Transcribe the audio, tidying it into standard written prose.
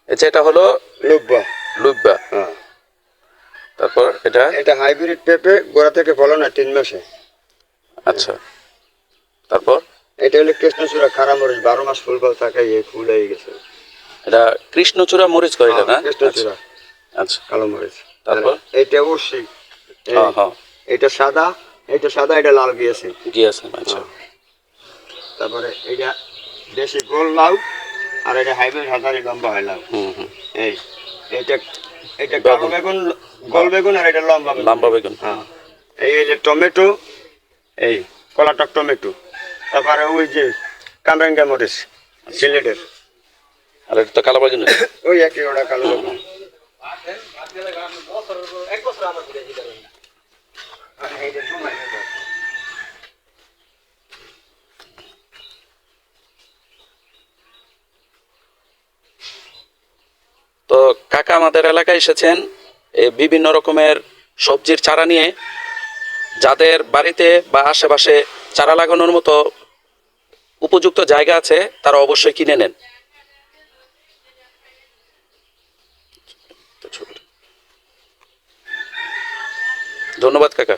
আচ্ছা, এটা হলো লুব্বা। লুব্বা। হ্যাঁ, তারপর এটা এটা হাইব্রিড পেঁপে, গোড়া থেকে ফলন হয় 3 মাসে। আচ্ছা, তারপর এটা হলো কৃষ্ণচূড়া খাড়া মরিচ, 12 মাস ফুল ফল থাকে, এই ফুল হয়ে গেছে। এটা কৃষ্ণচূড়া মরিচ কয় এটা, না? আচ্ছা কৃষ্ণচূড়া আচ্ছা, কালো মরিচ। তারপর এটা উর্শি, হ্যাঁ হ্যাঁ এটা সাদা, এটা সাদা, এটা লাল গিয়েছে। গিয়েছেন, আচ্ছা। তারপরে এটা দেশি গোল লাউ, আর এটা হাইব্রিড হাজারি লম্বা হয় লাউ। হুম হুম এই এটা এটা কালো বেগুন, গোল বেগুন, আর এটা লম্বা বেগুন। লম্বা বেগুন। হ্যাঁ, এই যে টমেটো, এই কলাটক টমেটো। তারপরে ওই যে কামরাঙ্গা মরিচ সিলেটের, আর এটা তো কালো বেগুন। ওই একই ওটা কালো বেগুন। তো কাকা আমাদের এলাকায় এসেছেন বিভিন্ন রকমের সবজির চারা নিয়ে। যাদের বাড়িতে বা আশেপাশে চারা লাগানোর মতো উপযুক্ত জায়গা আছে তারা অবশ্যই কিনে নেন। ধন্যবাদ কাকা।